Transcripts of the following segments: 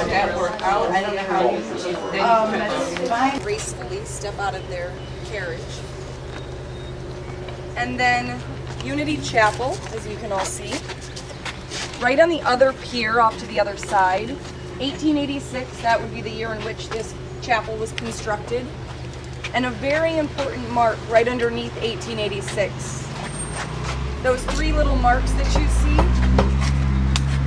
that work out? I don't know how you That's fine. Gracefully step out of their carriage. And then Unity Chapel, as you can all see. Right on the other pier off to the other side. 1886, that would be the year in which this chapel was constructed. And a very important mark right underneath 1886. Those three little marks that you see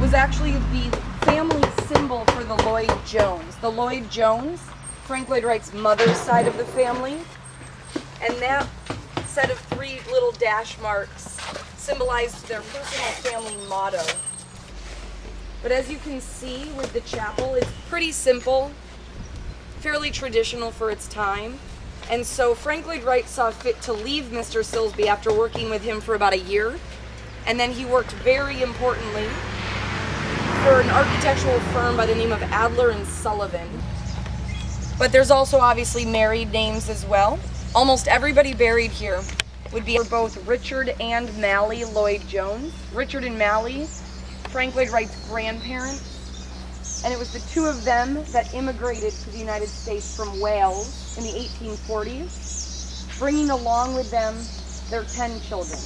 was actually the family symbol for the Lloyd Jones. The Lloyd Jones, Frank Lloyd Wright's mother's side of the family. And that set of three little dash marks symbolized their personal family motto. But as you can see with the chapel, it's pretty simple, fairly traditional for its time. And so Frank Lloyd Wright saw fit to leave Mr. Silsby after working with him for about a year. And then he worked very importantly for an architectural firm by the name of Adler and Sullivan. But there's also obviously married names as well. Almost everybody buried here would be both Richard and Mally Lloyd Jones. Richard and Mally, Frank Lloyd Wright's grandparents, and it was the two of them that immigrated to the United States from Wales in the 1840s, bringing along with them their 10 children.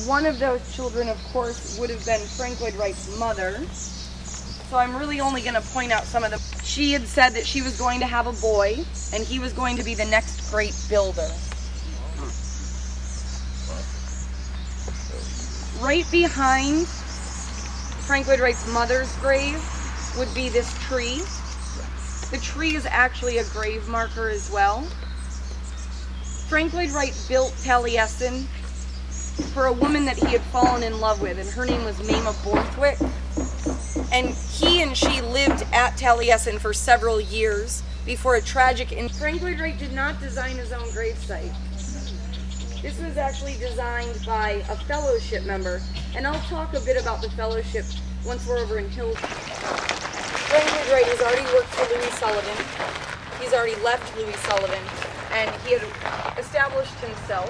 One of those children, of course, would have been Frank Lloyd Wright's mother, so I'm really only going to point out some of them. She had said that she was going to have a boy, and he was going to be the next great builder. Right behind Frank Lloyd Wright's mother's grave would be this tree. The tree is actually a grave marker as well. Frank Lloyd Wright built Taliesin for a woman that he had fallen in love with, and her name was Mama Borthwick. And he and she lived at Taliesin for several years before a tragic incident. Frank Lloyd Wright did not design his own gravesite. This was actually designed by a fellowship member, and I'll talk a bit about the fellowship once we're over in Hills. Frank Lloyd Wright has already worked for Louis Sullivan. He's already left Louis Sullivan, and he had established himself.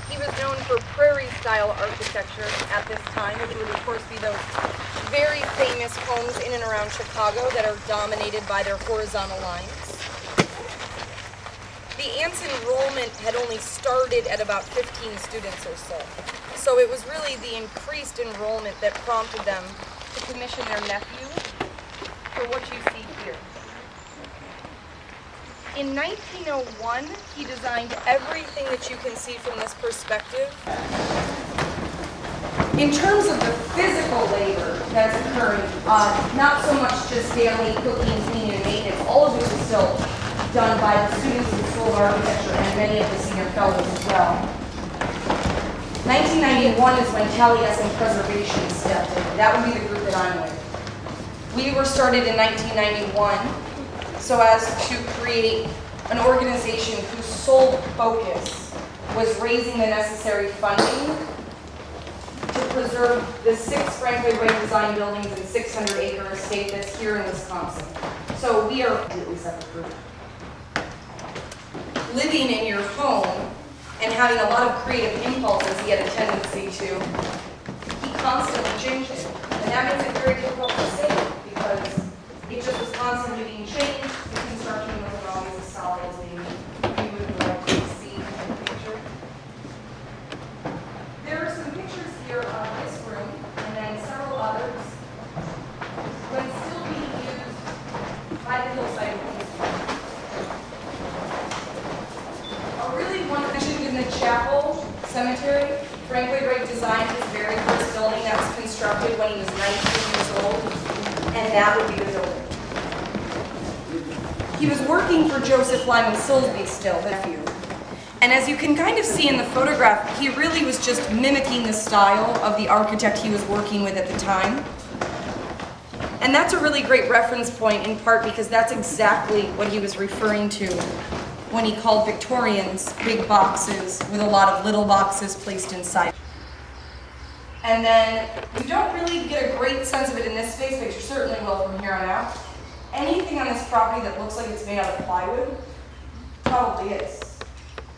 He was known for prairie-style architecture at this time, which would of course be those very famous homes in and around Chicago that are dominated by their horizontal lines. The Ant's enrollment had only started at about 15 students or so. So it was really the increased enrollment that prompted them to commission their nephew for what you see here. In 1901, he designed everything that you can see from this perspective. In terms of the physical labor that's occurring, not so much just daily cooking, cleaning, and maintenance, all of this is still done by the students in the School of Architecture and many of the senior fellows as well. 1991 is when Taliesin Preservation stepped in. That would be the group that I'm with. We were started in 1991 so as to create an organization whose sole focus was raising the necessary funding to preserve the 6 Frank Lloyd Wright design buildings and 600-acre estate that's here in Wisconsin. So we are completely separate group. Living in your home and having a lot of creative impulses he had a tendency to, he constantly changed it. And that makes it very difficult to save because it just was constantly being changed. The construction wasn't always as solid as maybe you would like to see in the picture. There are some pictures here of this room and then several others when still being used by the hillside homes. In the chapel cemetery, Frank Lloyd Wright designed his very first building that was constructed when he was 19 years old, and that would be the building. He was working for Joseph Lyman Silsby still, the nephew. And as you can kind of see in the photograph, he really was just mimicking the style of the architect he was working with at the time. And that's a really great reference point in part because that's exactly what he was referring to when he called Victorians big boxes with a lot of little boxes placed inside. And then you don't really get a great sense of it in this space, but you certainly will from here on out. Anything on this property that looks like it's made out of plywood probably is.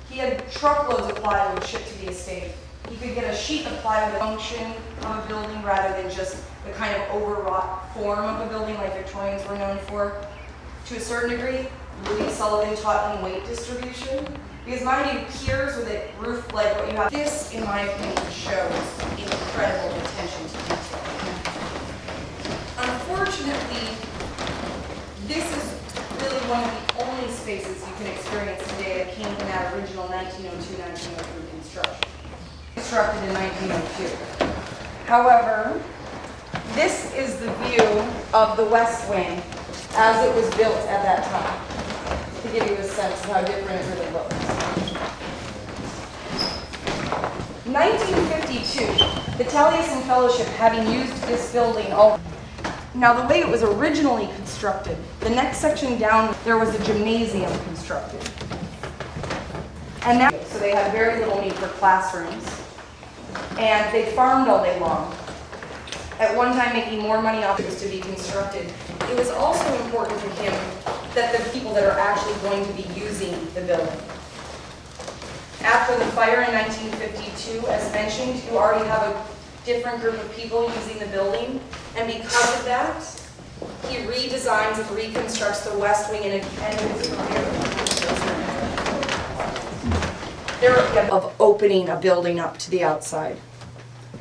He had truckloads of plywood shipped to the estate. He could get a sheet of plywood function of a building rather than just the kind of overwrought form of a building like Victorians were known for. To a certain degree, Louis Sullivan taught him weight distribution. Because mind you, piers with a roof like what you have. This, in my opinion, shows incredible attention to detail. Unfortunately, this is really one of the only spaces you can experience today that came from that original 1902-1903 construction. Constructed in 1902. However, this is the view of the West Wing as it was built at that time, to give you a sense of how different it really looks. 1952, the Taliesin Fellowship having used this building all. Now the way it was originally constructed, the next section down, there was a gymnasium constructed. And now, so they had very little need for classrooms. And they farmed all day long. At one time making more money off it was to be constructed. It was also important to him that the people that are actually going to be using the building. After the fire in 1952, as mentioned, you already have a different group of people using the building. And because of that, he redesigns and reconstructs the West Wing and of opening a building up to the outside.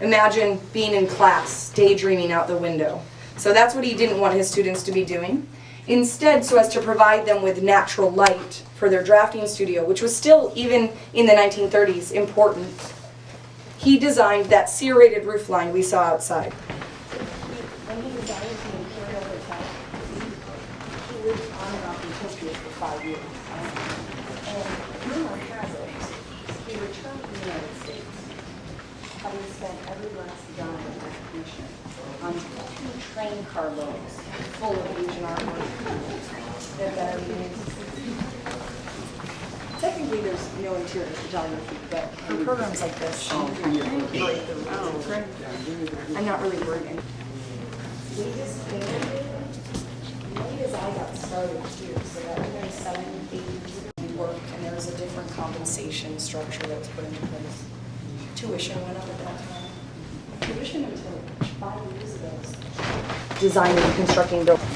Imagine being in class, daydreaming out the window. So that's what he didn't want his students to be doing. Instead, so as to provide them with natural light for their drafting studio, which was still, even in the 1930s, important, he designed that serrated roof line we saw outside. When he designed the Imperial Hotel, he lived on and off in Tokyo for 5 years. And rumor has it, he returned to the United States, having spent every last dime of his commission on 2 train carloads full of Asian artwork that technically there's no interior photography, but For programs like this, I'm not really worried. maybe as I got started here, so that was in 7, 8 Work, and there was a different compensation structure that was put into place. Tuition went up at that time. tuition until 5 years ago. Designing and constructing buildings.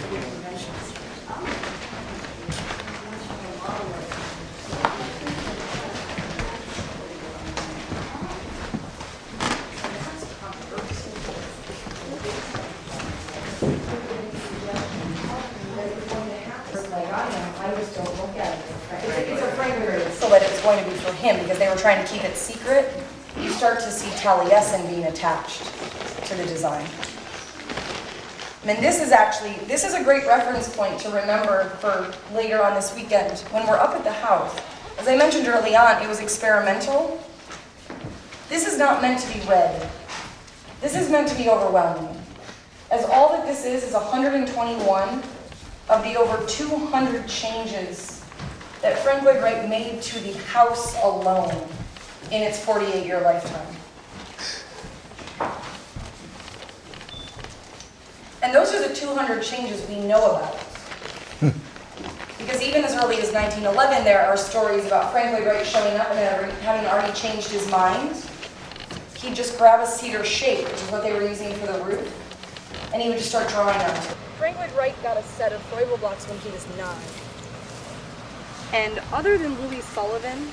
So that it's going to be for him, because they were trying to keep it secret. You start to see Taliesin being attached to the design. And this is a great reference point to remember for later on this weekend when we're up at the house. As I mentioned early on, it was experimental. This is not meant to be read. This is meant to be overwhelming. As all that this is 121 of the over 200 changes that Frank Lloyd Wright made to the house alone in its 48-year lifetime. And those are the 200 changes we know about. Because even as early as 1911, there are stories about Frank Lloyd Wright showing up and having already changed his mind. He'd just grab a cedar shake, which is what they were using for the roof, and he would just start drawing on it. Frank Lloyd Wright got a set of Frobel blocks when he was 9. And other than Louis Sullivan,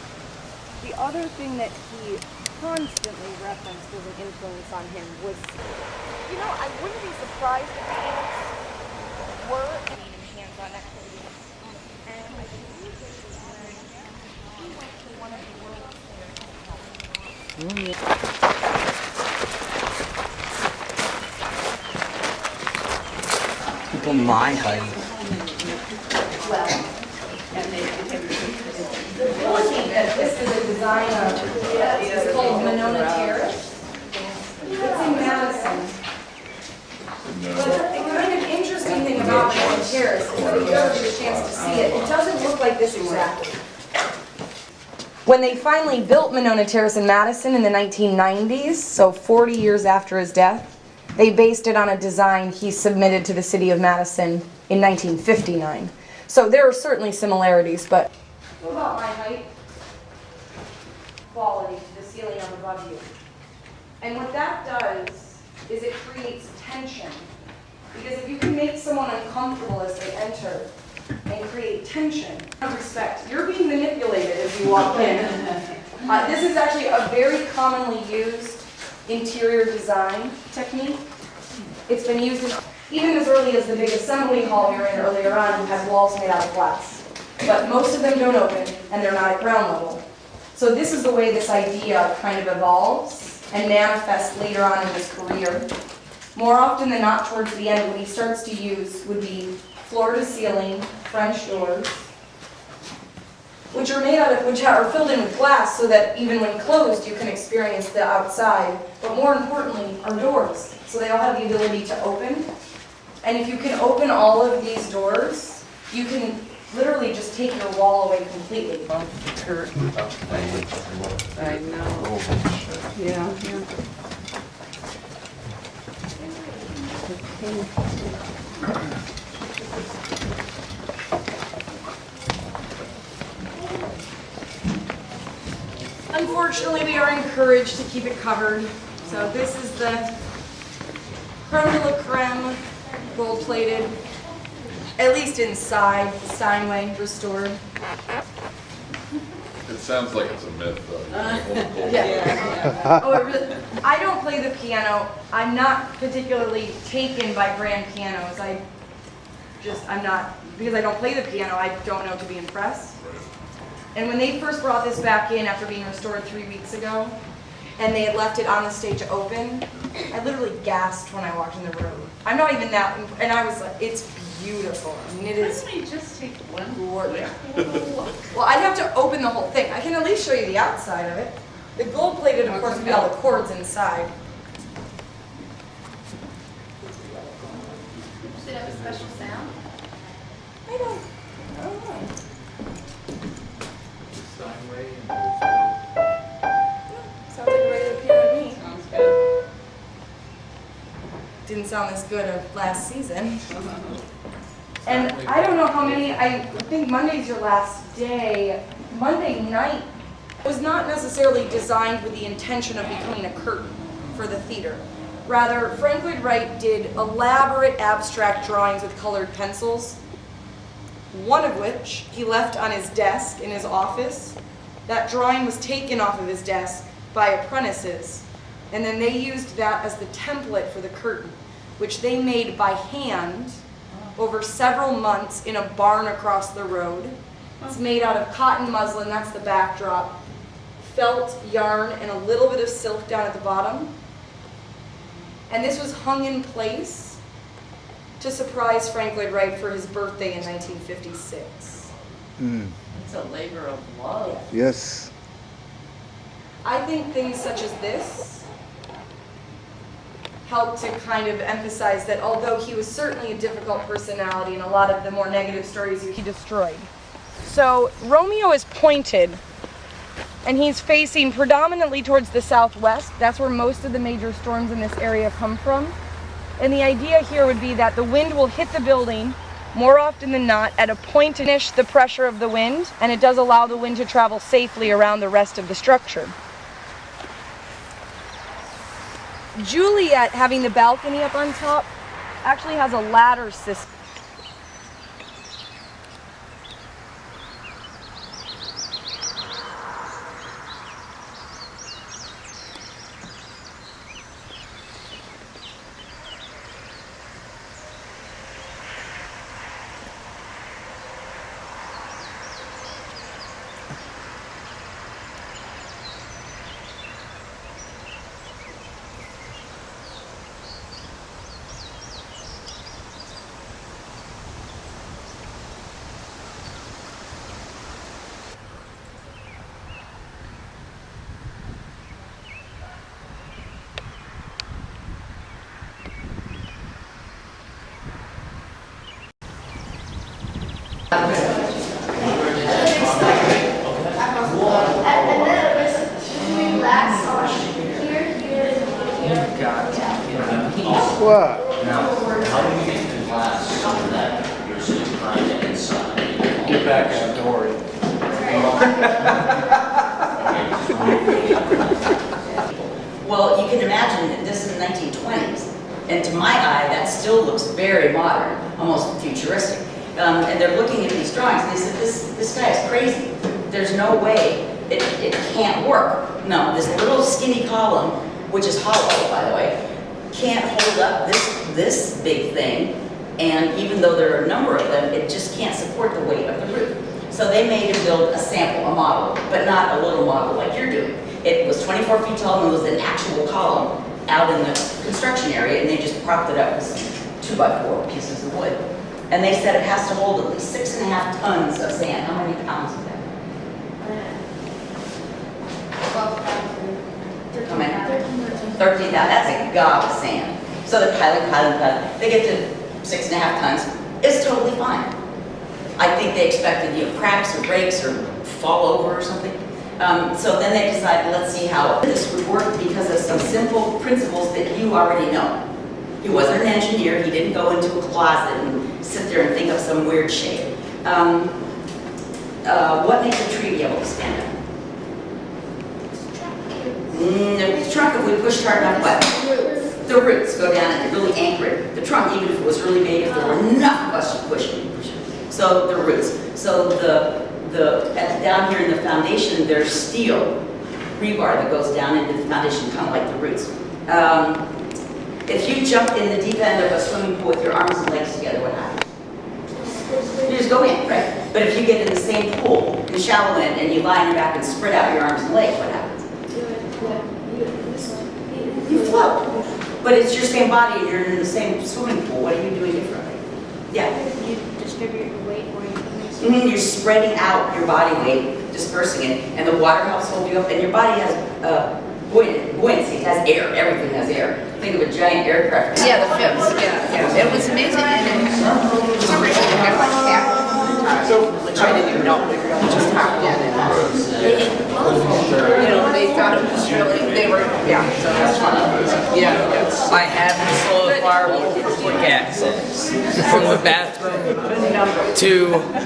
the other thing that he constantly referenced as an influence on him was, you know, I wouldn't be surprised if the ants were hands-on activities. And I believe this is when he went to one of the world's people my height. Well, and they the building that this is a design of is called Monona Terrace. It's in Madison. But the kind of interesting thing about Monona Terrace is that if you ever get a chance to see it, it doesn't look like this exactly. When they finally built Monona Terrace in Madison in the 1990s, so 40 years after his death, they based it on a design he submitted to the city of Madison in 1959. So there are certainly similarities, but what about my height? quality to the ceiling up above you. And what that does is it creates tension. Because if you can make someone uncomfortable as they enter and create tension, respect, you're being manipulated as you walk in. This is actually a very commonly used interior design technique. It's been used in, even as early as the big assembly hall we were in earlier on has walls made out of glass. But most of them don't open and they're not at ground level. So this is the way this idea kind of evolves and manifests later on in his career. More often than not, towards the end, what he starts to use would be floor-to-ceiling French doors, which are filled in with glass, so that even when closed, you can experience the outside. But more importantly, are doors, so they all have the ability to open. And if you can open all of these doors, you can literally just take your wall away completely. Curtain. I know. Yeah. Unfortunately, we are encouraged to keep it covered. So this is the creme de la creme, gold-plated, at least inside, the Steinway restored. It sounds like it's a myth, though. Yeah. Oh, I don't play the piano. I'm not particularly taken by grand pianos. I'm not, because I don't play the piano, I don't know to be impressed. And when they first brought this back in after being restored 3 weeks ago, and they had left it on the stage open, I literally gasped when I walked in the room. I'm not even that, and I was like, it's beautiful. I mean, it is. Why don't we just take one gorgeous. Well, I'd have to open the whole thing. I can at least show you the outside of it. The gold-plated, of course, would be all the cords inside. Does it have a special sound? I don't know. Steinway and Sounds like a regular piano to me. Sounds good. Didn't sound this good of last season. And I don't know how many, I think Monday's your last day. Monday night was not necessarily designed with the intention of becoming a curtain for the theater. Rather, Frank Lloyd Wright did elaborate abstract drawings with colored pencils, one of which he left on his desk in his office. That drawing was taken off of his desk by apprentices, and then they used that as the template for the curtain, which they made by hand over several months in a barn across the road. It's made out of cotton muslin, that's the backdrop, felt yarn, and a little bit of silk down at the bottom. And this was hung in place to surprise Frank Lloyd Wright for his birthday in 1956. It's a labor of love. Yes. I think things such as this help to kind of emphasize that although he was certainly a difficult personality and a lot of the more negative stories he destroyed. So Romeo is pointed and he's facing predominantly towards the southwest. That's where most of the major storms in this area come from. And the idea here would be that the wind will hit the building more often than not at a point to diminish the pressure of the wind, and it does allow the wind to travel safely around the rest of the structure. Juliet, having the balcony up on top, actually has a ladder system. What? How do you make the glass so that you're still trying to inside? Get back at Dory. Okay, Well, you can imagine this in the 1920s, and to my eye, that still looks very modern, almost futuristic. And they're looking at these drawings, and they said, this guy is crazy. There's no way it can't work. No, this little skinny column, which is hollow, by the way, can't hold up this big thing, and even though there are a number of them, it just can't support the weight of the roof. So they made him build a sample, a model, but not a little model like you're doing. It was 24 feet tall, and it was an actual column out in the construction area, and they just propped it up with 2x4 pieces of wood. And they said it has to hold at least 6.5 tons of sand. How many pounds is that? 13,000. That's a gob of sand. So they're piling. They get to 6.5 tons. It's totally fine. I think they expected, you know, cracks or breaks or fall over or something. So then they decided, let's see how this would work because of some simple principles that you already know. He wasn't an engineer. He didn't go into a closet and sit there and think of some weird shape. What makes a tree be able to stand up? The trunk, if we pushed hard enough, what? The roots go down and really anchor it. The trunk, even if it was really big, if there were enough of us to push it. So the roots. So down here in the foundation, there's steel rebar that goes down into the foundation, kind of like the roots. If you jump in the deep end of a swimming pool with your arms and legs together, what happens? You just go in, right? But if you get in the same pool, in the shallow end, and you lie on your back and spread out your arms and legs, what happens? You float. But it's your same body and you're in the same swimming pool. What are you doing differently? Yeah? You distribute your weight where you can You're spreading out your body weight, dispersing it, and the water helps hold you up, and your body has buoyancy. It has air. Everything has air. Think of a giant aircraft. Yeah, the fins, yeah. It was amazing. And for some reason, we had like half which I didn't even know. We just hopped in and, you know, they thought it was really, they were, yeah, so that's funny. Yeah. I have so far quick access from the bathroom to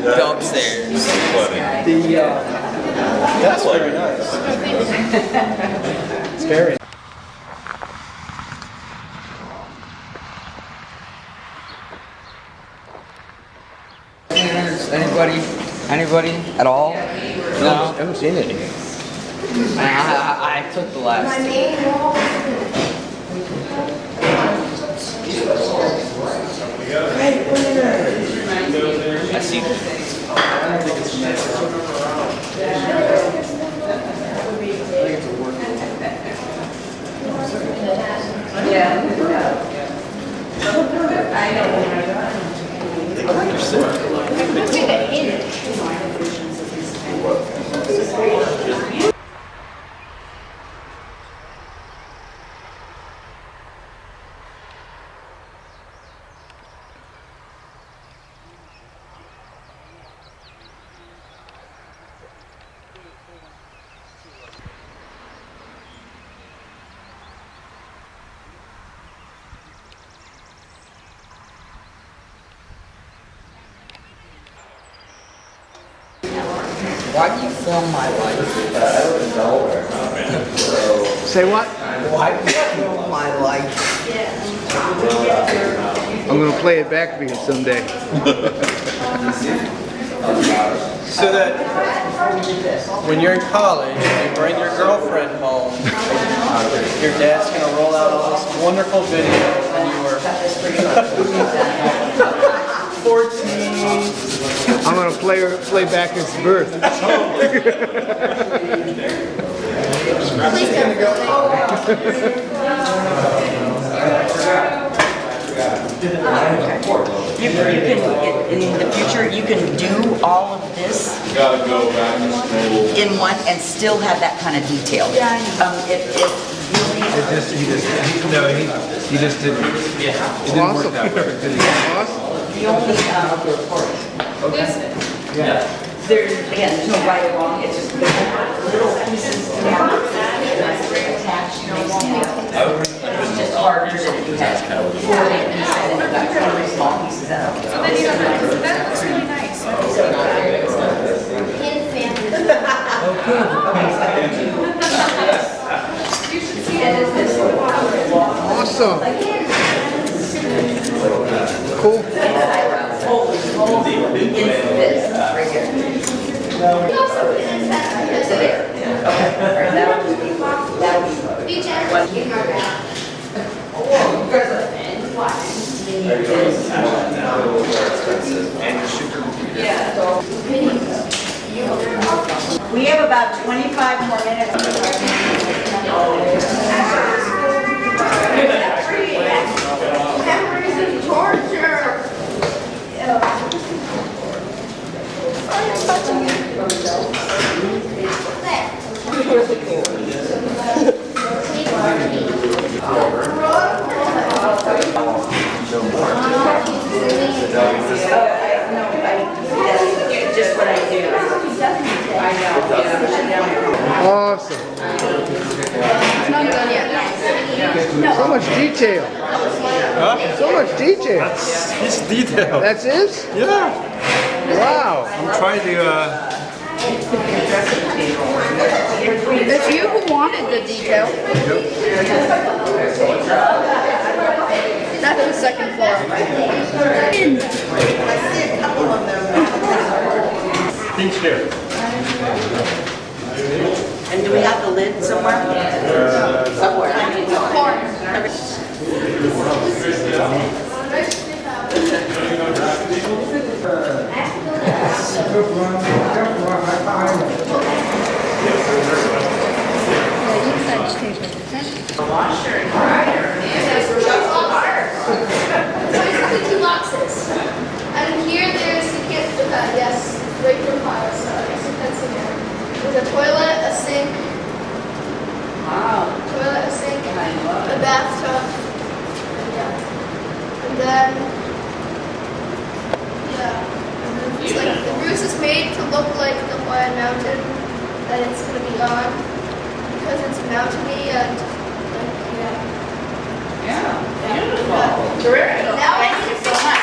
the upstairs. That's very nice. It's very. Anybody at all? No. I haven't seen any. I took the last two. I see. I know. Why do you film my life? Say what? Why do you film my life? I'm gonna play it back for you someday. So that when you're in college, you bring your girlfriend home, your dad's gonna roll out all this wonderful video when you were 14. I'm gonna play back his birth. You can, in the future, you can do all of this You gotta go back to school. in one and still have that kind of detail. He just didn't. It didn't work that way. Awesome. The only, there's no right or wrong, it's just little pieces together, attached, it's just harder than if you had 4 big pieces and you got 3 small pieces out. So then you don't have, that looks really nice. You should see it. Awesome. Cool. We have about 25 more minutes. Just what I do. I know, yeah. Awesome. It's not done yet. So much detail. So much detail. It's detailed. That's it? Yeah. Wow. I'm trying to, It's you who wanted the detail. That's the second floor. pinch here. And do we have the lid somewhere? Somewhere. Washer and dryer. Basically 2 boxes. And here there's the gift, yes, right from pile, so I guess that's in there. There's a toilet, a sink, Wow. a bathtub. Yeah. And then, yeah. It's like the roof is made to look like the Hawaiian mountain that it's gonna be on because it's mountainy and like, yeah. Yeah. Beautiful. Terrific. Now I Thank you so much.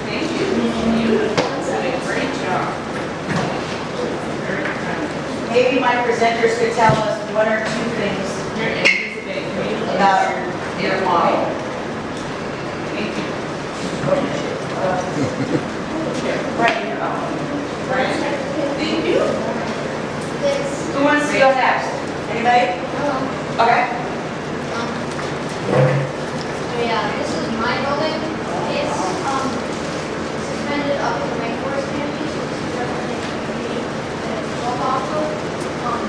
Thank you. Beautiful. Did a great job. Very kind. Maybe my presenters could tell us 1 or 2 things about your model. Thank you. Right here. Right. Thank you. Who wants to go next? Anybody? Okay. Yeah, this is my building. It's suspended up in the rainforest canopy, so it's representing the golf also.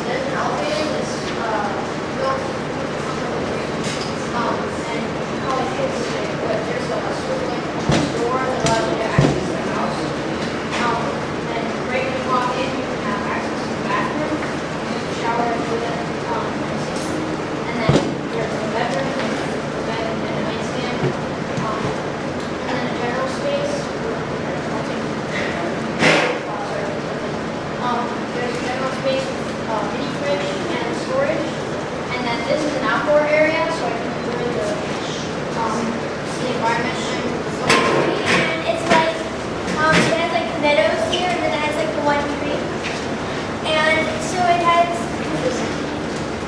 There's an elevator that's built and how it is, but there's a swiveling door that allows you to access the house. And right when you walk in, you can have access to the bathroom, shower with it, and then there's a bedroom, a bed and a nightstand, and then a general space. There's a general space with mini fridge and storage, and then this is an outdoor area, so I can enjoy the environment. And it's like, it has like meadows here, and then it has like the one tree. And so it has,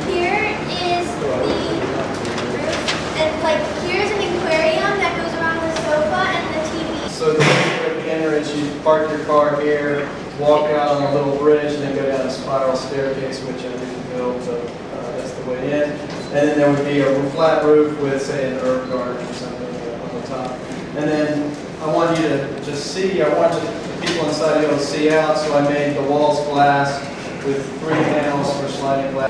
here is the roof, and like here's an aquarium that goes around the sofa and the TV. So the entrance, you park your car here, walk out on a little bridge, and then go down a spiral staircase, which I didn't build, so that's the way in. And then there would be a flat roof with, say, an herb garden or something on the top. And then I want you to just see, I want the people inside to be able to see out, so I made the walls glass with 3 panels for sliding glass.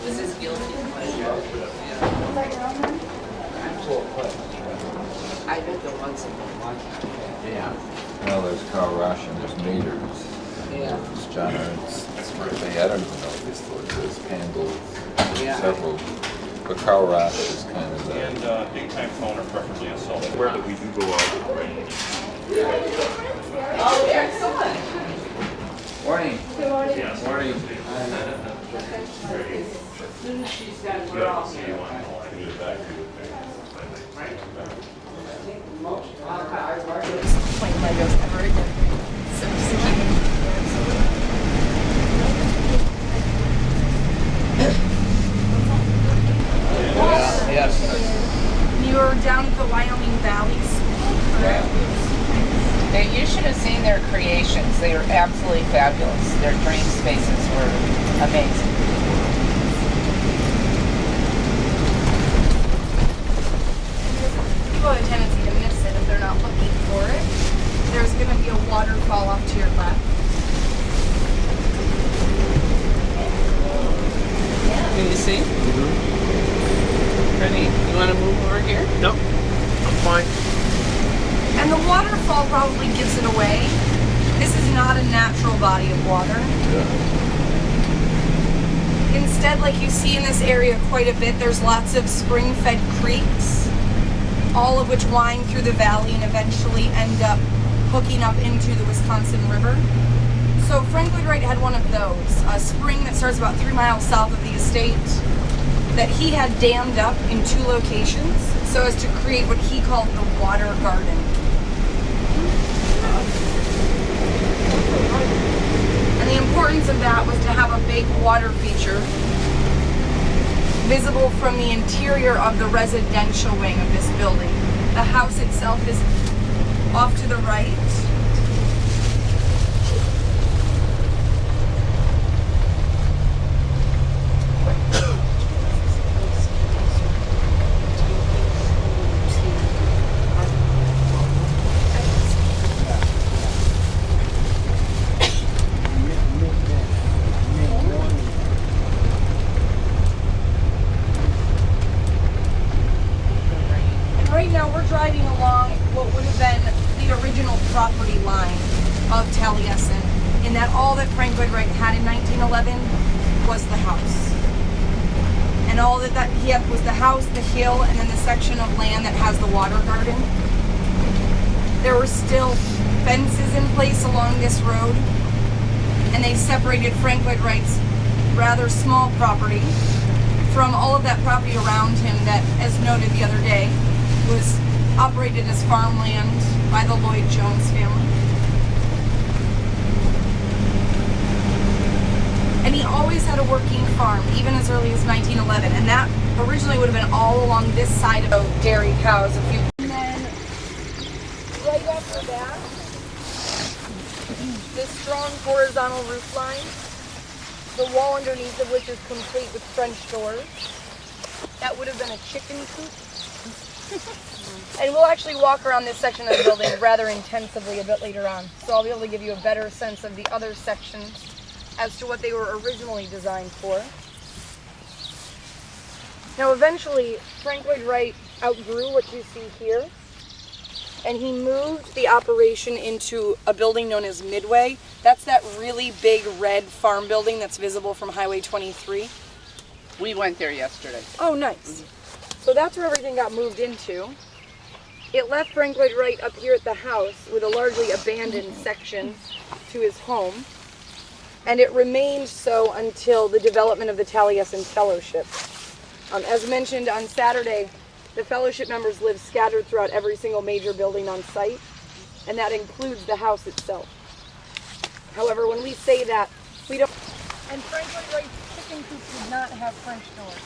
This is guilty pleasure. I did the once in a while. Yeah. Well, there's Carl Rush and there's meters. Yeah. There's John Ernst's birthday. I don't even know if this store does candles. Yeah. Several But cow rash is kind of the... And daytime phone or preferably a cell phone. Where we do go out. Oh, excellent. Morning. Good morning. Yes. Morning. As soon as she's done, we're all here. Playing Legos ever again. So Yes. you were down at the Wyoming Valley School, correct? You should have seen their creations. They were absolutely fabulous. Their dream spaces were amazing. People have a tendency to miss it if they're not looking for it. There's going to be a waterfall off to your left. Can you see? Ready? You want to move over here? No, I'm fine. And the waterfall probably gives it away. This is not a natural body of water. Instead, like you see in this area quite a bit, there's lots of spring-fed creeks, all of which wind through the valley and eventually end up hooking up into the Wisconsin River. So Frank Lloyd Wright had one of those, a spring that starts about 3 miles south of the estate that he had dammed up in 2 locations so as to create what he called the water garden. And the importance of that was to have a big water feature visible from the interior of the residential wing of this building. The house itself is off to the right. Right now we're driving along what would have been the original property line of Taliesin, in that all that Frank Lloyd Wright had in 1911 was the house. And all that he had was the house, the hill, and then the section of land that has the water garden. There were still fences in place along this road, and they separated Frank Lloyd Wright's rather small property from all of that property around him that, as noted the other day, was operated as farmland by the Lloyd Jones family. And he always had a working farm, even as early as 1911, and that originally would have been all along this side of dairy cows. And then, right after that, this strong horizontal roof line, the wall underneath of which is complete with French doors. That would have been a chicken coop. And we'll actually walk around this section of the building rather intensively a bit later on. So I'll be able to give you a better sense of the other sections as to what they were originally designed for. Now eventually, Frank Lloyd Wright outgrew what you see here, and he moved the operation into a building known as Midway. That's that really big red farm building that's visible from Highway 23. We went there yesterday. Oh, nice. So that's where everything got moved into. It left Frank Lloyd Wright up here at the house with a largely abandoned section to his home. And it remained so until the development of the Taliesin Fellowship. As mentioned on Saturday, the fellowship members live scattered throughout every single major building on site, and that includes the house itself. However, when we say that, we don't... And Frank Lloyd Wright's chicken coop did not have French doors.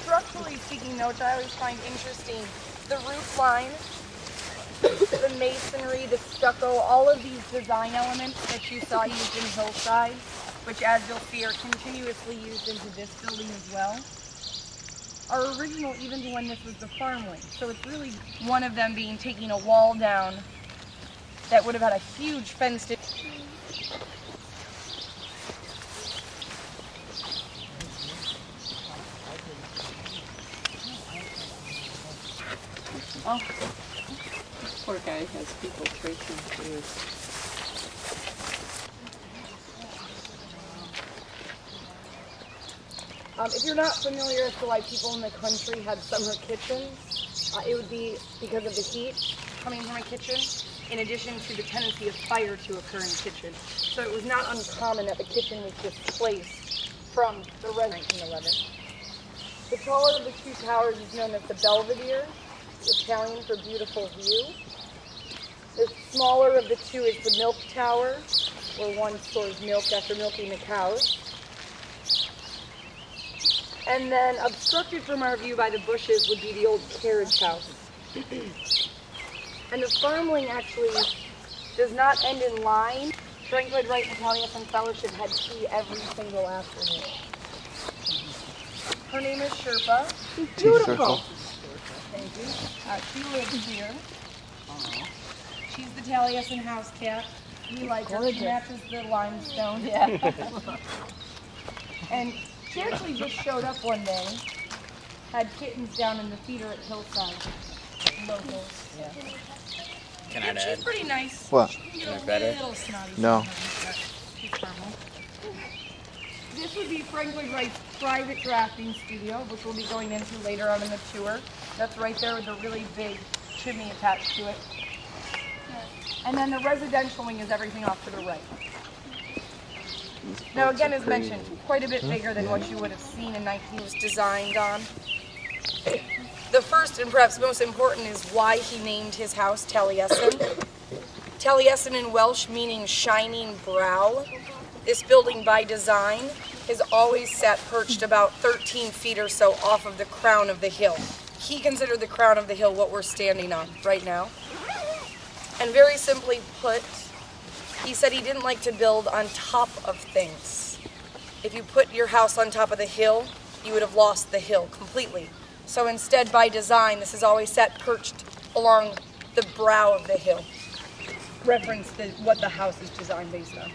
Structurally speaking, though, which I always find interesting, the roof line, the masonry, the stucco, all of these design elements that you saw used in Hillside, which as you'll see are continuously used into this building as well, are original even to when this was the farm wing. So it's really one of them being taking a wall down that would have had a huge fenced-in... Oh, this poor guy has people tracing through his... If you're not familiar as to why people in the country had summer kitchens, it would be because of the heat coming from a kitchen, in addition to the tendency of fire to occur in the kitchen. So it was not uncommon that the kitchen was displaced from the residence in 1911. The taller of the two towers is known as the Belvedere, Italian for beautiful view. The smaller of the two is the Milk Tower, where one stores milk after milking the cows. And then obstructed from our view by the bushes would be the old carriage house. And the farm wing actually does not end in line. Frank Lloyd Wright and Taliesin Fellowship had tea every single afternoon. Her name is Sherpa. She's beautiful. Thank you. She lives here. She's the Taliesin house cat. We like her. She matches the limestone. Yeah. And she actually just showed up one day. Had kittens down in the feeder at Hillside. Locals. Yeah. Can I add? She's pretty nice. What? She's Can I a pet her? little snotty. No. She's caramel. This would be Frank Lloyd Wright's private drafting studio, which we'll be going into later on in the tour. That's right there with a really big chimney attached to it. And then the residential wing is everything off to the right. Now again, as mentioned, quite a bit bigger than what you would have seen in 19 was designed on. The first and perhaps most important is why he named his house Taliesin. Taliesin in Welsh meaning shining brow. This building by design has always sat perched about 13 feet or so off of the crown of the hill. He considered the crown of the hill what we're standing on right now. And very simply put, he said he didn't like to build on top of things. If you put your house on top of the hill, you would have lost the hill completely. So instead, by design, this is always sat perched along the brow of the hill. Reference to what the house is designed based on.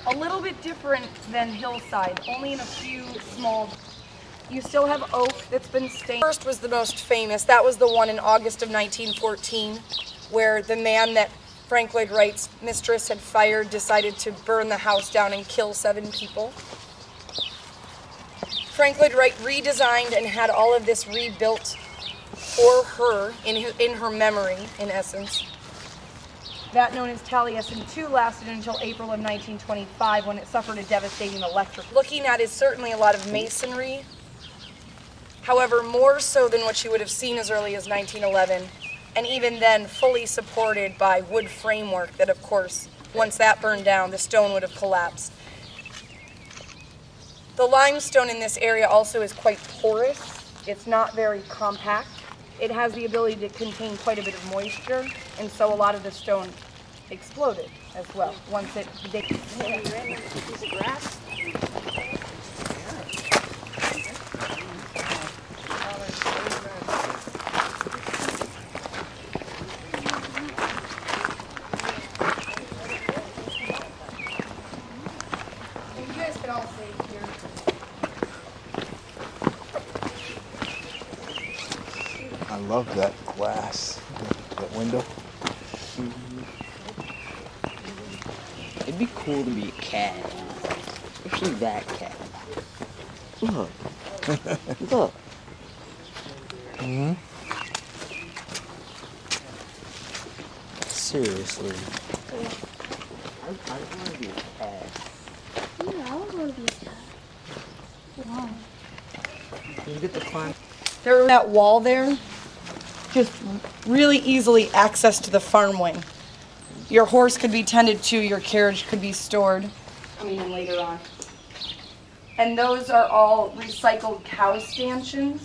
A little bit different than Hillside, only in a few small. You still have oak that's been stained. First was the most famous. That was the one in August of 1914, where the man that Frank Lloyd Wright's mistress had fired decided to burn the house down and kill 7 people. Frank Lloyd Wright redesigned and had all of this rebuilt for her, in her memory, in essence. That, known as Taliesin II, lasted until April of 1925 when it suffered a devastating electric. Looking at is certainly a lot of masonry. However, more so than what you would have seen as early as 1911, and even then fully supported by wood framework that, of course, once that burned down, the stone would have collapsed. The limestone in this area also is quite porous. It's not very compact. It has the ability to contain quite a bit of moisture, and so a lot of the stone exploded as well once it grass. You guys can all stay here. I love that glass, that window. It'd be cool to be a cat. Especially that cat. Look. Look. Mm-hmm. Seriously. I want to be a cat. Yeah, I want to be a cat. Wow. You get the climb. There, that wall there, just really easily access to the farm wing. Your horse could be tended to, your carriage could be stored. Coming in later on. And those are all recycled cow stanchions.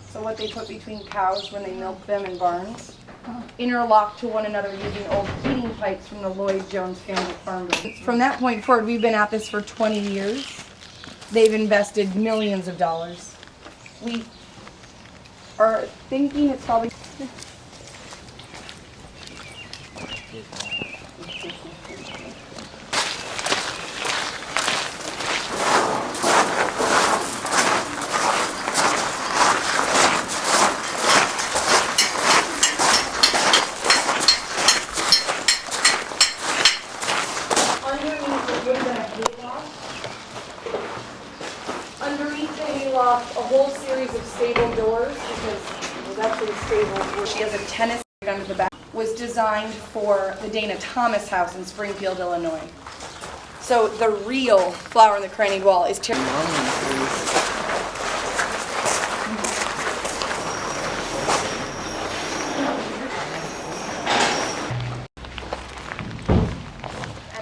So what they put between cows when they milk them in barns. Interlocked to one another using old heating pipes from the Lloyd Jones family farm buildings. From that point forward, we've been at this for 20 years. They've invested millions of dollars. We are thinking it's probably... Underneath it would have been a hay loft. off a whole series of stable doors because well, that's where the stable where she has a tennis under the back. Was designed for the Dana Thomas house in Springfield, Illinois. So the real flower in the cranny wall is And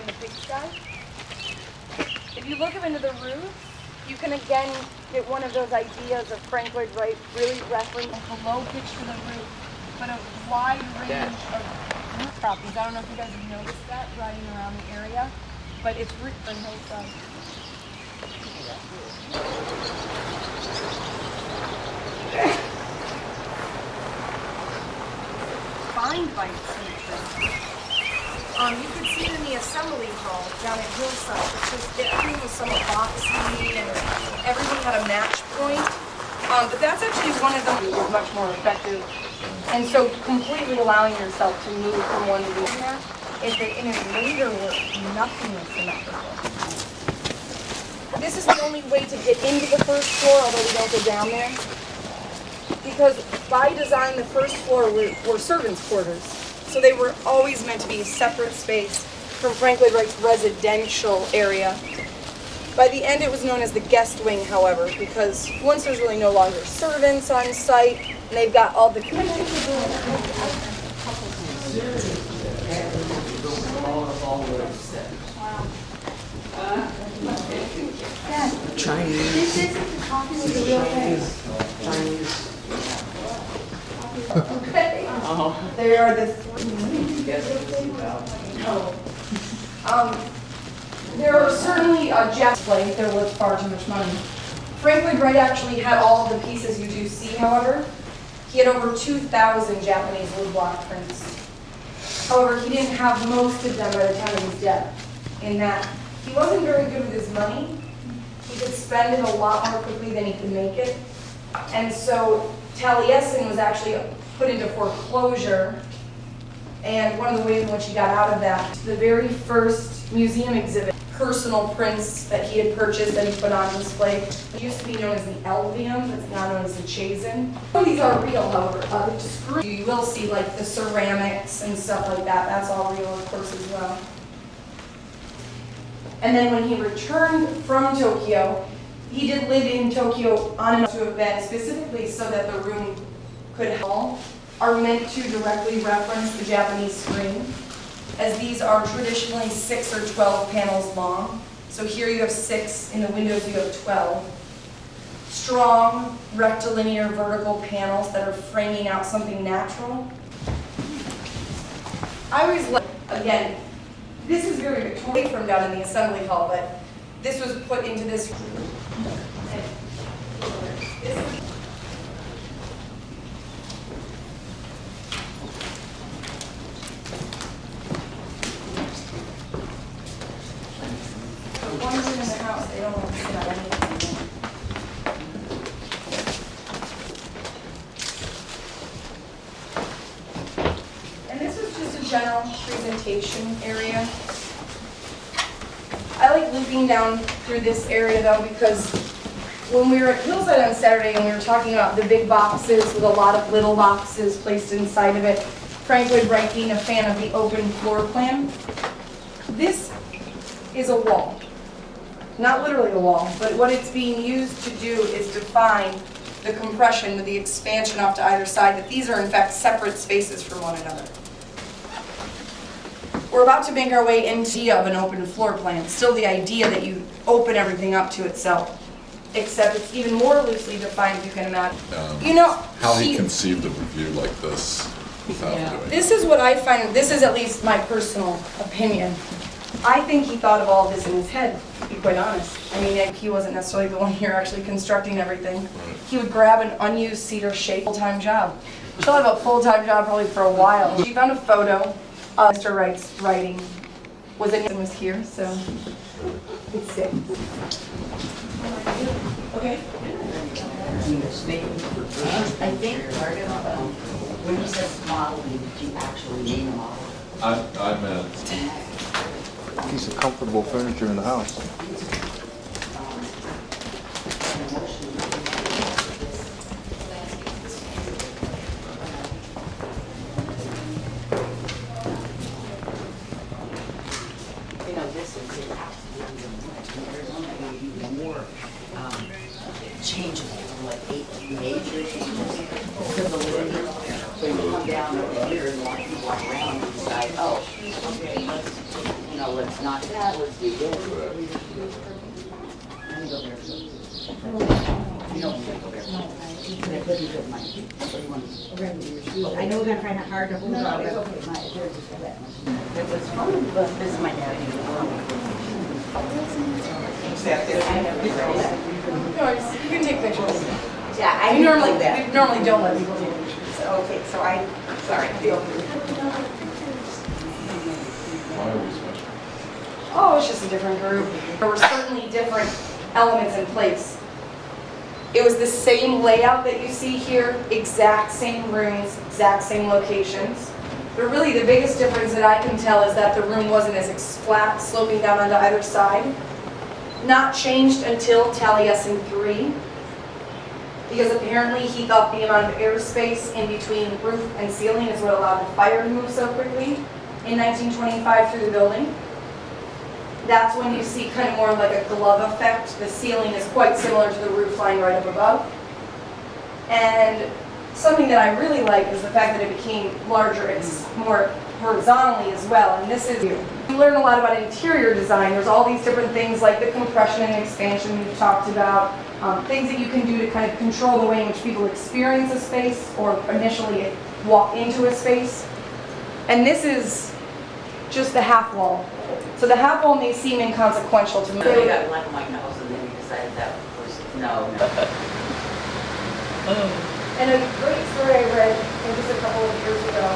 the pigsty. If you look up into the roof, you can again get one of those ideas of Frank Lloyd Wright really referencing a low pitch for the roof, but a wide range of roof properties. I don't know if you guys have noticed that riding around the area, but it's roof on hillside. Find by you could see it in the assembly hall down at Hillside. It's just everything was somewhat boxy and everything had a match point. But that's actually one of them that was much more effective. And so completely allowing yourself to move from one to the other. If it in its later work, nothing was symmetrical. This is the only way to get into the first floor, although we don't go down there. Because by design, the first floor were servants' quarters. So they were always meant to be a separate space from Frank Lloyd Wright's residential area. By the end, it was known as the guest wing, however, because once there's really no longer servants on site, and they've got all the... Chinese. This isn't the coffee with the real thing. Chinese. Okay. There are the three. There are certainly Jack's play. There was far too much money. Frank Lloyd Wright actually had all of the pieces you do see, however. He had over 2,000 Japanese woodblock prints. However, he didn't have most of them by the time of his death, in that he wasn't very good with his money. He could spend it a lot more quickly than he could make it. And so Taliesin was actually put into foreclosure, and one of the ways in which he got out of that, the very first museum exhibit, personal prints that he had purchased and he put on display. It used to be known as the Elvium, it's now known as the Chazen. Some of these are real, however. You will see like the ceramics and stuff like that, that's all real, of course, as well. And then when he returned from Tokyo, he did live in Tokyo on and off to have been specifically so that the room could help, are meant to directly reference the Japanese screen, as these are traditionally 6 or 12 panels long. So here you have 6, in the windows you have 12. Strong, rectilinear, vertical panels that are framing out something natural. I always like, again, this is very Victorian from down in the assembly hall, but this was put into this. One room in the house, they don't want to sit on anything. And this was just a general presentation area. I like looping down through this area though, because when we were at Hillside on Saturday and we were talking about the big boxes with a lot of little boxes placed inside of it, Frank Lloyd Wright being a fan of the open floor plan, this is a wall. Not literally a wall, but what it's being used to do is define the compression with the expansion off to either side, that these are in fact separate spaces from one another. We're about to make our way into the idea of an open floor plan, still the idea that you open everything up to itself, except it's even more loosely defined, if you can imagine. You know, How he conceived of a view like this without doing this is what I find, this is at least my personal opinion. I think he thought of all of this in his head, to be quite honest. I mean, he wasn't necessarily the one here actually constructing everything. He would grab an unused cedar shake, full-time job. She'll have a full-time job probably for a while. She found a photo of Mr. Wright's writing. Was here, so it's sick. Okay. I think part of, when you said model, did you actually mean a model? I meant Piece of comfortable furniture in the house. changeable, like 8 major changes to the living room. So you come down over here and walk around and decide, oh, okay, let's knock that, let's do this. Let me go there. You don't want to go there. I couldn't get my, what do you want to? I know they're trying hard to hold on. It's okay, it was fun, but this is my dad. You can take pictures. Yeah, We normally don't let people take pictures. Okay, so sorry. Why are we switching? Oh, it's just a different group. There were certainly different elements in place. It was the same layout that you see here, exact same rooms, exact same locations. But really the biggest difference that I can tell is that the room wasn't as flat, sloping down onto either side. Not changed until Taliesin 3, because apparently he thought the amount of airspace in between roof and ceiling is what allowed the fire to move so quickly in 1925 through the building. That's when you see kind of more like a glove effect. The ceiling is quite similar to the roof line right up above. And something that I really like is the fact that it became larger and more horizontally as well. And this is, you learn a lot about interior design. There's all these different things like the compression and expansion we've talked about, things that you can do to kind of control the way in which people experience a space or initially walk into a space. And this is just the half wall. So the half wall may seem inconsequential to me. So you got black and white house and then you decided that was, no. And a great story I read just a couple of years ago,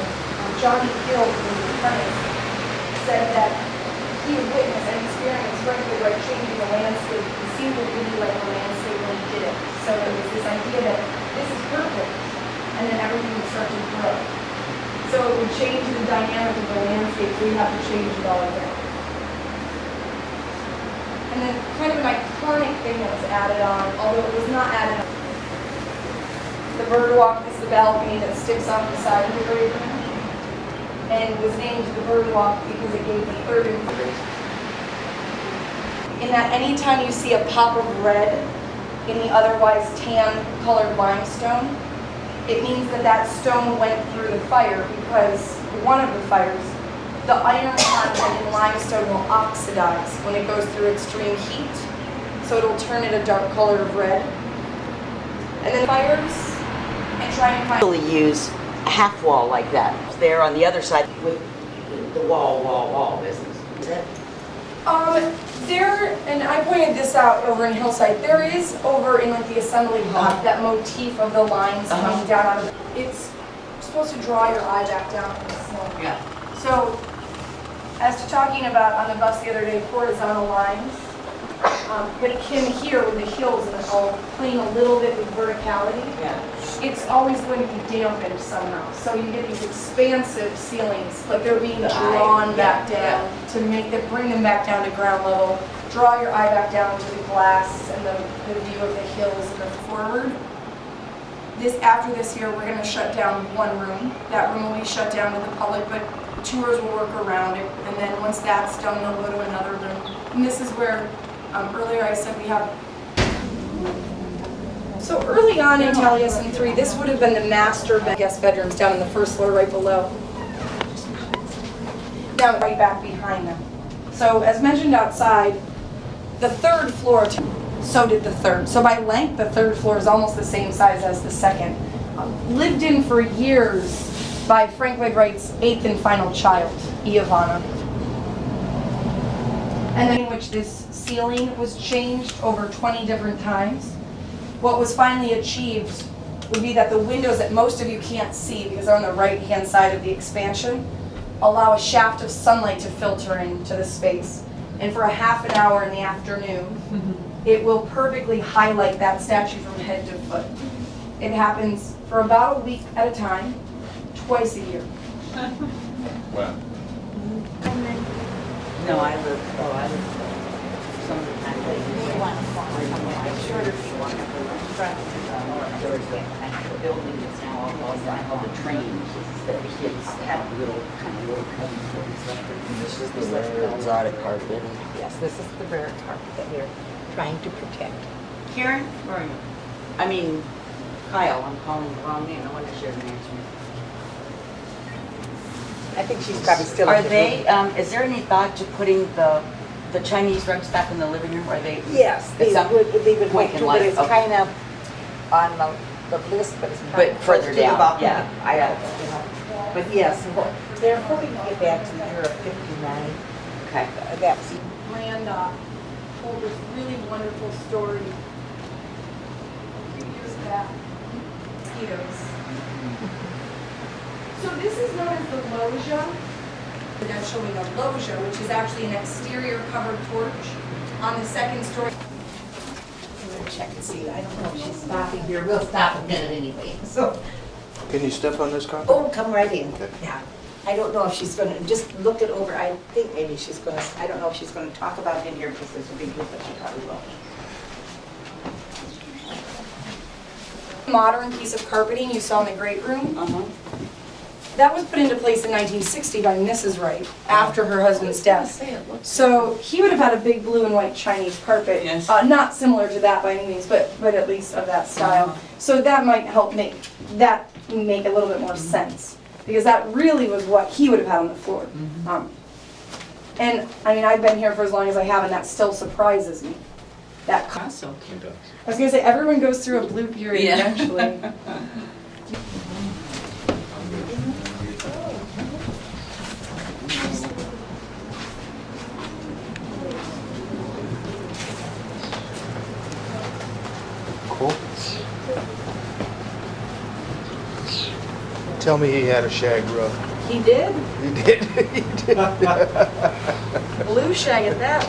Johnny Hill, who was the apprentice, said that he would witness and experience frankly like changing the landscape. He seemed to really like the landscape when he did it. So there was this idea that this is perfect, and then everything would start to grow. So it would change the dynamic of the landscape, so you have to change it all again. And then kind of an iconic thing that was added on, although it was not added on. The bird walk is the balcony that sticks off the side of the great room, and was named the bird walk because it gave the urban flavor. In that anytime you see a pop of red in the otherwise tan colored limestone, it means that that stone went through the fire because one of the fires, the iron content in limestone will oxidize when it goes through extreme heat. So it'll turn it a dark color of red. And then fires, and try and find... Really use a half wall like that. There on the other side with the wall business. Is that? There, and I pointed this out over in Hillside, there is over in like the assembly hall, that motif of the lines coming down out of it. It's supposed to draw your eye back down in the snow. Yeah. So, as to talking about on the bus the other day, horizontal lines, but akin here with the hills and all playing a little bit with verticality, it's always going to be dampened somehow. So you get these expansive ceilings, like they're being drawn back down to bring them back down to ground level. Draw your eye back down to the glass and the view of the hills and the forward. After this year, we're going to shut down one room. That room will be shut down to the public, but tours will work around it. And then once that's done, they'll go to another room. And this is where, earlier I said we have... So early on in Taliesin 3, this would have been the master guest bedrooms down on the first floor right below. Now right back behind them. So as mentioned outside, the third floor, so did the third. So by length, the third floor is almost the same size as the second. Lived in for years by Frank Lloyd Wright's 8th and final child, Iovanna. And then in which this ceiling was changed over 20 different times. What was finally achieved would be that the windows that most of you can't see because they're on the right-hand side of the expansion allow a shaft of sunlight to filter into the space. And for a half an hour in the afternoon, it will perfectly highlight that statue from head to foot. It happens for about a week at a time, twice a year. When? No, I live some of the time. Shorter people on the front. The building that's now all called the train that the kids have little This is the rare exotic carpet. Yes, this is the rare carpet that we're trying to protect. Karen, where are you? I mean, Kyle, I'm calling the wrong name, no wonder she doesn't answer me. I think she's probably still. Are they, is there any thought to putting the Chinese rugs back in the living room, or are they? Yes, they It's up- would Wait, like to, but it's okay. kind of on the list, but it's kind of But close further to the down, bottom. yeah. But yes, they're hoping to get back to the year of 59. Okay. That's Miranda told this really wonderful story a few years back. Mosquitoes. So this is known as the loggia. And I'm showing a loggia, which is actually an exterior covered porch on the second story. I'm gonna check and see. I don't know if she's stopping here. We'll stop a minute anyway. So, Can you step on this carpet? oh, come right in. Yeah. I don't know if she's gonna just look it over. I think maybe she's gonna. I don't know if she's gonna talk about it in here because there's a big group, but she probably will. Modern piece of carpeting you saw in the great room. Uh-huh. That was put into place in 1960 by Mrs. Wright after her husband's death. So he would have had a big blue and white Chinese carpet, Yes. Not similar to that by any means, but at least of that style. So that might help make a little bit more sense, because that really was what he would have had on the floor. And I mean, I've been here for as long as I have, and that still surprises me. That Awesome. I was gonna say, everyone goes through a blue period Yeah. eventually. Cool. Tell me he had a shag rug. He did. He did. He did. Blue shag at that.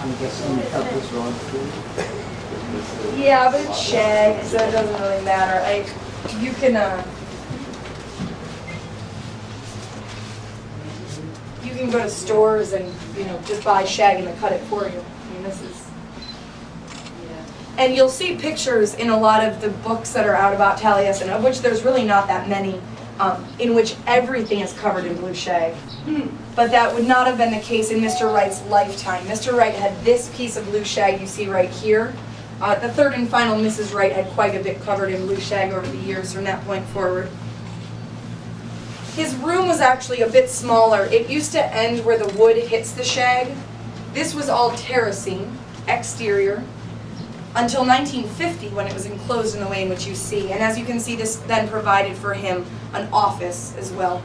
I'm guessing the cup was wrong too. Yeah, but it's shag, so it doesn't really matter. You can go to stores and, just buy shag and they cut it for you. I mean, this is. And you'll see pictures in a lot of the books that are out about Taliesin, of which there's really not that many, in which everything is covered in blue shag. But that would not have been the case in Mr. Wright's lifetime. Mr. Wright had this piece of blue shag you see right here. The third and final Mrs. Wright had quite a bit covered in blue shag over the years from that point forward. His room was actually a bit smaller. It used to end where the wood hits the shag. This was all terracing, exterior, until 1950 when it was enclosed in the way in which you see. And as you can see, this then provided for him an office as well.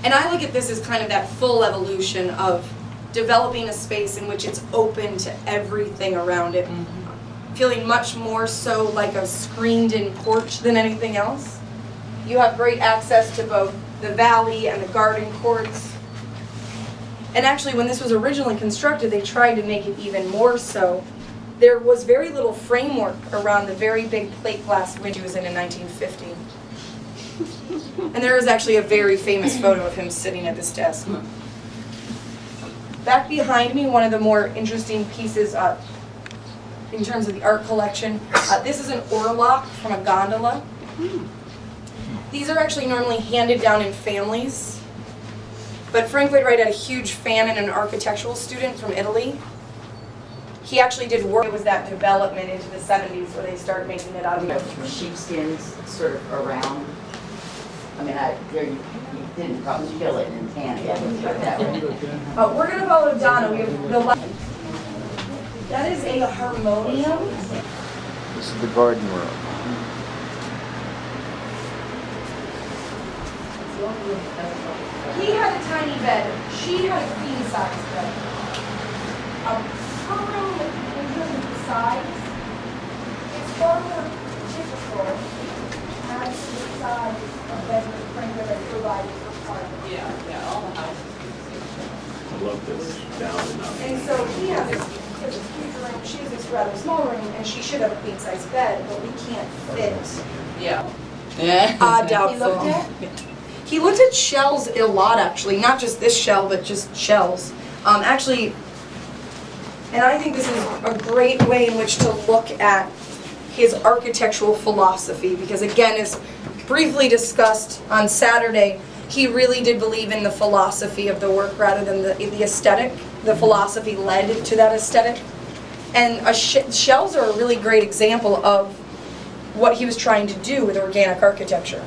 And I look at this as kind of that full evolution of developing a space in which it's open to everything around it. Feeling much more so like a screened-in porch than anything else. You have great access to both the valley and the garden courts. And actually, when this was originally constructed, they tried to make it even more so. There was very little framework around the very big plate glass window he was in 1950. And there is actually a very famous photo of him sitting at this desk. Back behind me, one of the more interesting pieces in terms of the art collection, this is an oarlock from a gondola. These are actually normally handed down in families, but Frank Lloyd Wright had a huge fan and an architectural student from Italy. He actually did work. It was that development into the 70s where they started making it out of Sheepskins sort of around. I mean, you didn't probably kill it and tan it. That way. We're going to follow Donna. We have the that is a harmonium. This is the garden room. He had a tiny bed. She had a queen size bed. Her room, in terms of the size, it's far more typical as to the size of bedroom Frank Lloyd Wright provided for party. Yeah, all the houses. I love this down and up. And so he has this huge room, she has this rather small room, and she should have a queen size bed, but we can't fit. Yeah. Doubtful. He looked at shells a lot, actually. Not just this shell, but just shells. Actually, and I think this is a great way in which to look at his architectural philosophy, because again, as briefly discussed on Saturday, he really did believe in the philosophy of the work rather than the aesthetic. The philosophy led to that aesthetic. And shells are a really great example of what he was trying to do with organic architecture,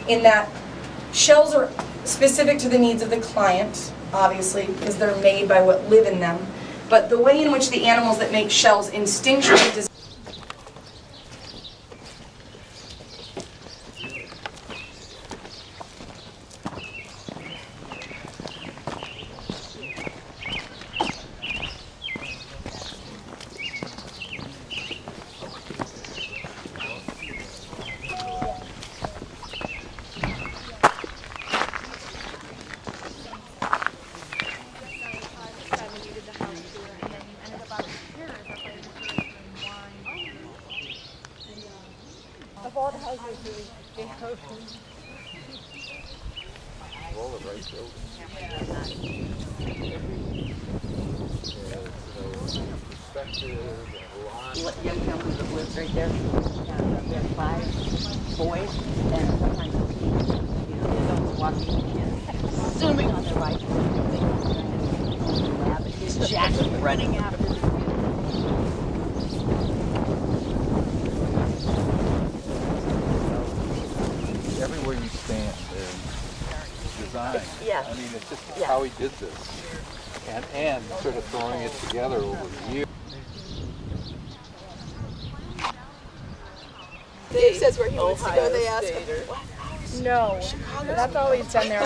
in that shells are specific to the needs of the client, obviously, because they're made by what live in them, but the way in which the animals that make shells instinctually design. Young family that lives right there. There are 5 boys, and sometimes the adults walking the kids, zooming on their bike. He's Jack running after the kids. Everywhere you stand, there's design. Yes. I mean, it's just how he did this, and sort of throwing it together over the years. Dave says where he wants to go, they ask him. No, that's always been there.